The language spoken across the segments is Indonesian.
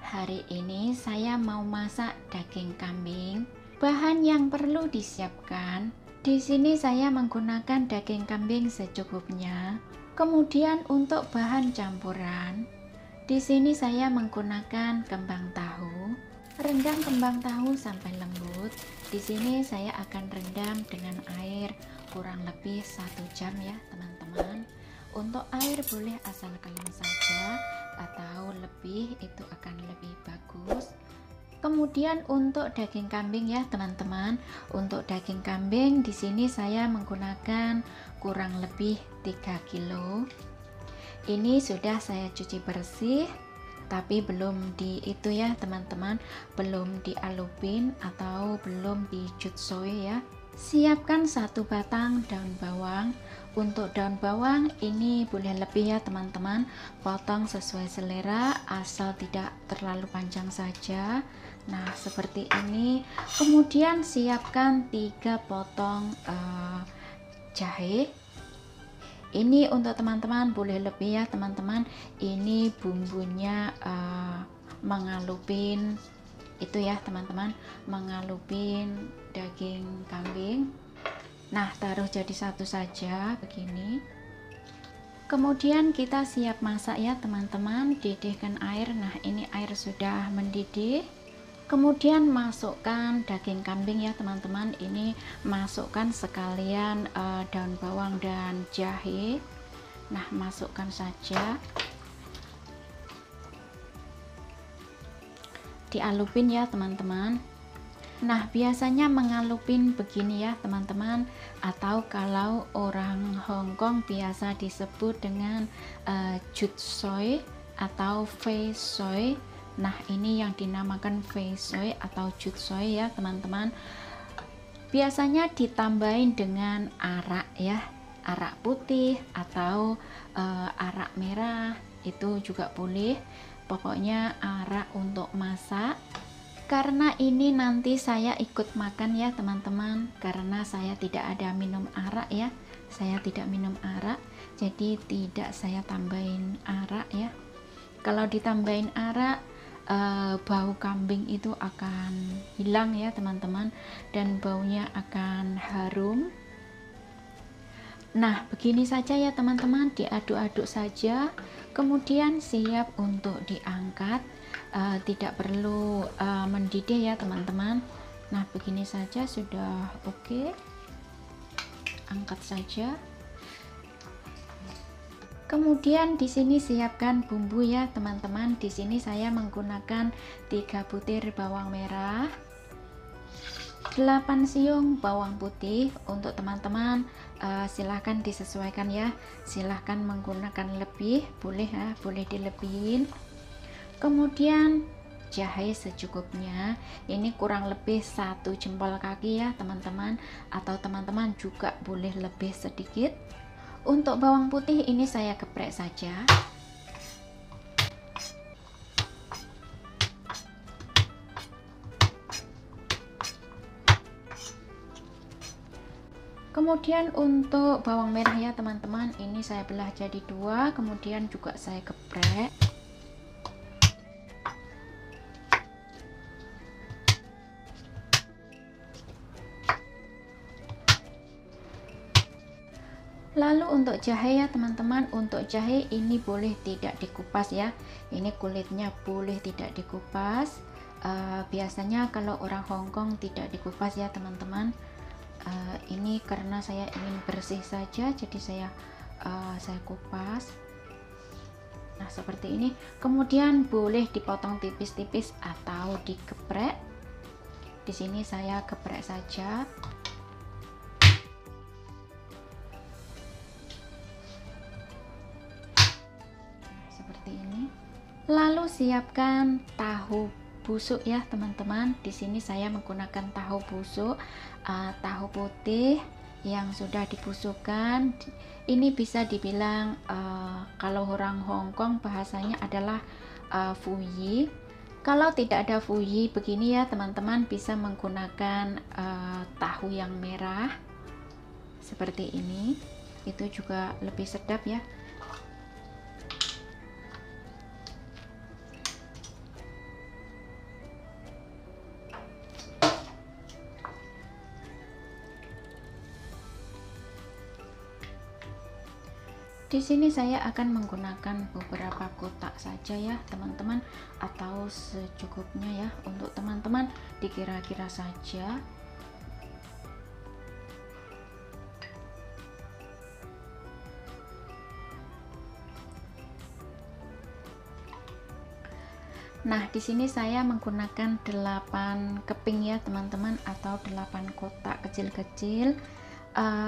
Hari ini saya mau masak daging kambing. Bahan yang perlu disiapkan, di sini saya menggunakan daging kambing secukupnya. Kemudian untuk bahan campuran, di sini saya menggunakan kembang tahu. Rendam kembang tahu sampai lembut. Di sini saya akan rendam dengan air kurang lebih 1 jam ya teman-teman. Untuk air boleh asal kalian saja atau lebih, itu akan lebih bagus. Kemudian untuk daging kambing ya teman-teman, untuk daging kambing di sini saya menggunakan kurang lebih 3 kilo. Ini sudah saya cuci bersih, tapi belum di itu ya teman-teman, belum dialupin atau belum dicutsoi ya. Siapkan 1 batang daun bawang. Untuk daun bawang ini boleh lebih ya teman-teman, potong sesuai selera, asal tidak terlalu panjang saja. Nah seperti ini. Kemudian siapkan 3 potong jahe. Ini untuk teman-teman boleh lebih ya teman-teman. Ini bumbunya mengalupin itu ya teman-teman, mengalupin daging kambing. Nah taruh jadi satu saja begini. Kemudian kita siap masak ya teman-teman. Didihkan air. Nah ini air sudah mendidih. Kemudian masukkan daging kambing ya teman-teman. Ini masukkan sekalian daun bawang dan jahe. Nah masukkan saja, dialupin ya teman-teman. Nah biasanya mengalupin begini ya teman-teman, atau kalau orang Hongkong biasa disebut dengan jutsoi atau fei soi. Nah ini yang dinamakan fei soi atau jutsoi ya teman-teman. Biasanya ditambahin dengan arak ya, arak putih atau arak merah, itu juga boleh. Pokoknya arak untuk masak. Karena ini nanti saya ikut makan ya teman-teman, karena saya tidak ada minum arak ya, saya tidak minum arak, jadi tidak saya tambahin arak ya. Kalau ditambahin arak, bau kambing itu akan hilang ya teman-teman, dan baunya akan harum. Nah begini saja ya teman-teman, diaduk-aduk saja, kemudian siap untuk diangkat. Tidak perlu mendidih ya teman-teman. Nah begini saja sudah oke. Angkat saja. Kemudian di sini siapkan bumbu ya teman-teman. Di sini saya menggunakan 3 butir bawang merah, 8 siung bawang putih. Untuk teman-teman silahkan disesuaikan ya, silahkan menggunakan lebih, boleh ya, boleh dilebihin. Kemudian jahe secukupnya. Ini kurang lebih 1 jempol kaki ya teman-teman, atau teman-teman juga boleh lebih sedikit. Untuk bawang putih ini saya geprek saja. Kemudian untuk bawang merah ya teman-teman, ini saya belah jadi 2, kemudian juga saya geprek. Lalu untuk jahe ya teman-teman, untuk jahe ini boleh tidak dikupas ya, ini kulitnya boleh tidak dikupas. Biasanya kalau orang Hongkong tidak dikupas ya teman-teman. Ini karena saya ingin bersih saja, jadi saya kupas. Nah seperti ini. Kemudian boleh dipotong tipis-tipis atau digeprek. Di sini saya geprek saja. Lalu siapkan tahu busuk ya teman-teman. Di sini saya menggunakan tahu busuk, tahu putih yang sudah dibusukkan. Ini bisa dibilang kalau orang Hongkong bahasanya adalah fuyi. Kalau tidak ada fuyi begini ya teman-teman, bisa menggunakan tahu yang merah seperti ini, itu juga lebih sedap ya. Di sini saya akan menggunakan beberapa kotak saja ya teman-teman, atau secukupnya ya, untuk teman-teman dikira-kira saja. Nah, di sini saya menggunakan 8 keping ya teman-teman, atau 8 kotak kecil-kecil.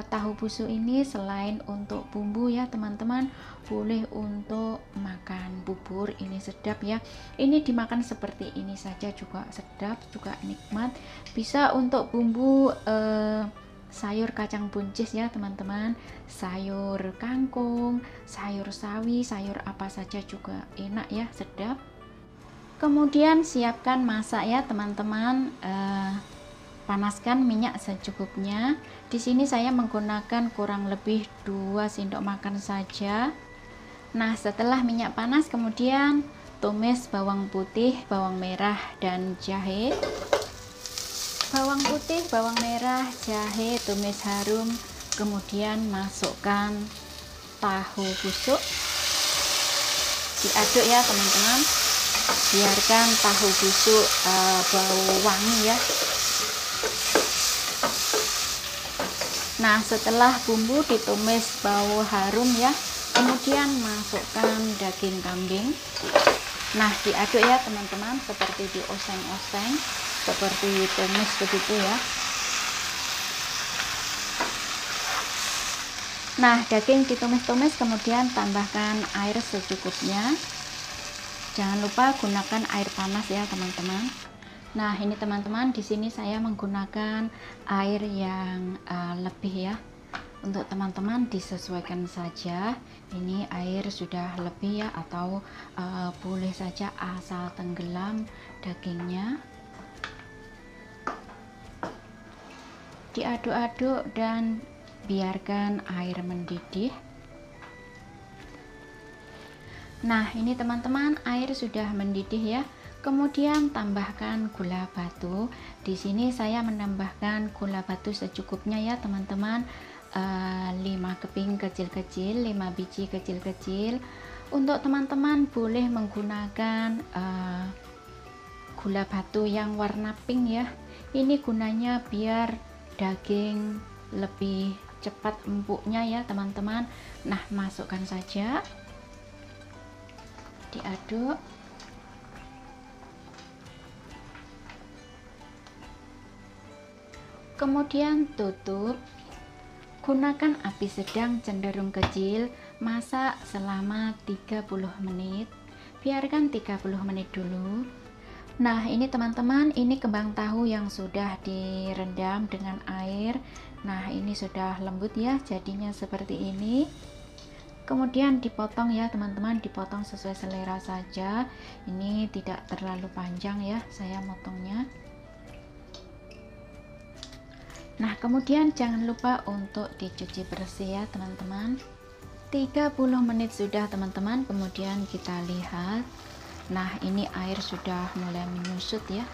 Tahu busuk ini selain untuk bumbu ya teman-teman, boleh untuk makan bubur, ini sedap ya. Ini dimakan seperti ini saja juga sedap, juga nikmat. Bisa untuk bumbu sayur kacang buncis ya teman-teman, sayur kangkung, sayur sawi, sayur apa saja juga enak ya, sedap. Kemudian siapkan masak ya teman-teman. Panaskan minyak secukupnya. Di sini saya menggunakan kurang lebih 2 sendok makan saja. Nah, setelah minyak panas, kemudian tumis bawang putih, bawang merah, dan jahe. Bawang putih, bawang merah, jahe, tumis harum. Kemudian masukkan tahu busuk. Diaduk ya teman-teman. Biarkan tahu busuk bau wangi ya. Nah, setelah bumbu ditumis bau harum ya, kemudian masukkan daging kambing. Nah, diaduk ya teman-teman, seperti dioseng-oseng, seperti tumis begitu ya. Nah, daging ditumis-tumis, kemudian tambahkan air secukupnya. Jangan lupa gunakan air panas ya teman-teman. Nah, ini teman-teman, di sini saya menggunakan air yang lebih ya. Untuk teman-teman disesuaikan saja. Ini air sudah lebih ya, atau boleh saja asal tenggelam dagingnya. Diaduk-aduk dan biarkan air mendidih. Nah, ini teman-teman, air sudah mendidih ya. Kemudian tambahkan gula batu. Di sini saya menambahkan gula batu secukupnya ya teman-teman. 5 keping kecil-kecil, 5 biji kecil-kecil. Untuk teman-teman boleh menggunakan gula batu yang warna pink ya. Ini gunanya biar daging lebih cepat empuknya ya teman-teman. Nah, masukkan saja. Diaduk. Kemudian tutup. Gunakan api sedang cenderung kecil. Masak selama 30 menit. Biarkan 30 menit dulu. Nah, ini teman-teman, ini kembang tahu yang sudah direndam dengan air. Nah, ini sudah lembut ya, jadinya seperti ini. Kemudian dipotong ya teman-teman, dipotong sesuai selera saja. Ini tidak terlalu panjang ya, saya motongnya. Nah, kemudian jangan lupa untuk dicuci bersih ya teman-teman. 30 menit sudah teman-teman, kemudian kita lihat. Nah, ini air sudah mulai menyusut ya.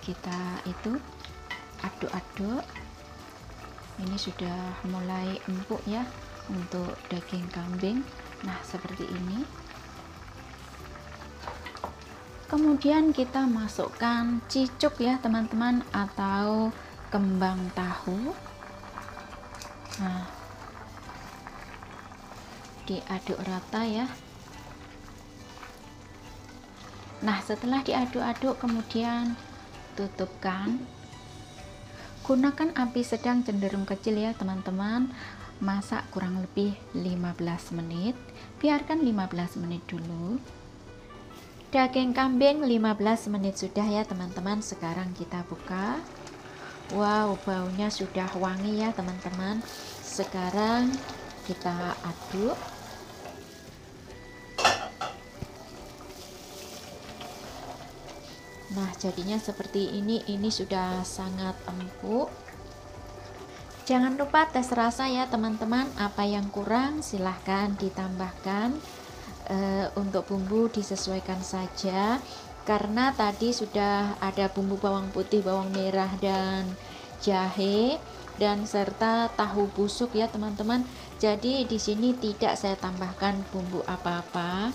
Kita itu aduk-aduk. Ini sudah mulai empuk ya untuk daging kambing. Nah, seperti ini. Kemudian kita masukkan cicuk ya teman-teman, atau kembang tahu. Nah, diaduk rata ya. Nah, setelah diaduk-aduk, kemudian tutupkan. Gunakan api sedang cenderung kecil ya teman-teman. Masak kurang lebih 15 menit. Biarkan 15 menit dulu. Daging kambing 15 menit sudah ya teman-teman. Sekarang kita buka. Wow, baunya sudah wangi ya teman-teman. Sekarang kita aduk. Nah, jadinya seperti ini sudah sangat empuk. Jangan lupa tes rasa ya teman-teman, apa yang kurang silahkan ditambahkan. Untuk bumbu disesuaikan saja, karena tadi sudah ada bumbu bawang putih, bawang merah, dan jahe. dan serta tahu busuk ya teman-teman. Jadi di sini tidak saya tambahkan bumbu apa-apa.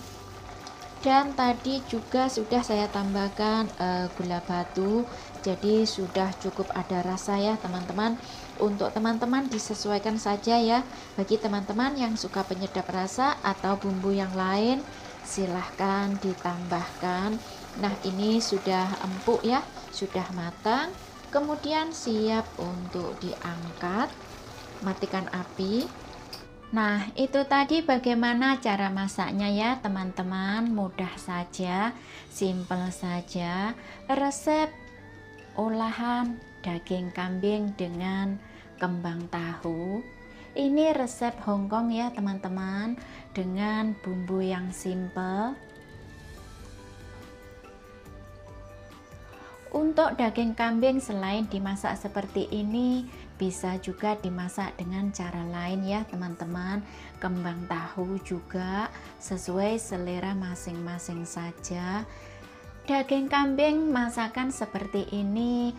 Dan tadi juga sudah saya tambahkan gula batu, jadi sudah cukup ada rasa ya teman-teman. Untuk teman-teman disesuaikan saja ya, bagi teman-teman yang suka penyedap rasa atau bumbu yang lain silahkan ditambahkan. Nah ini sudah empuk ya, sudah matang, kemudian siap untuk diangkat. Matikan api. Nah, itu tadi bagaimana cara masaknya ya teman-teman. Mudah saja, simple saja. Resep olahan daging kambing dengan kembang tahu. Ini resep Hongkong ya teman-teman, dengan bumbu yang simple. Untuk daging kambing selain dimasak seperti ini, bisa juga dimasak dengan cara lain ya teman-teman. Kembang tahu juga sesuai selera masing-masing saja. Daging kambing masakan seperti ini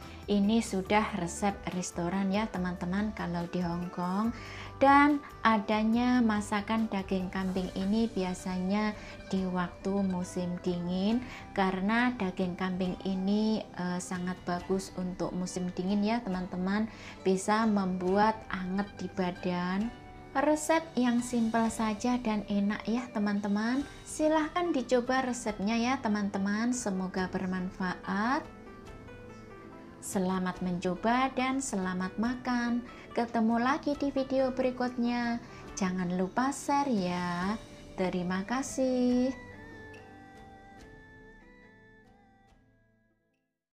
sudah resep restoran ya teman-teman kalau di Hongkong. Dan adanya masakan daging kambing ini biasanya di waktu musim dingin, karena daging kambing ini sangat bagus untuk musim dingin ya teman-teman, bisa membuat anget di badan. Resep yang simpel saja dan enak ya teman-teman. Silahkan dicoba resepnya ya teman-teman, semoga bermanfaat. Selamat mencoba dan selamat makan. Ketemu lagi di video berikutnya. Jangan lupa share ya. Terima kasih.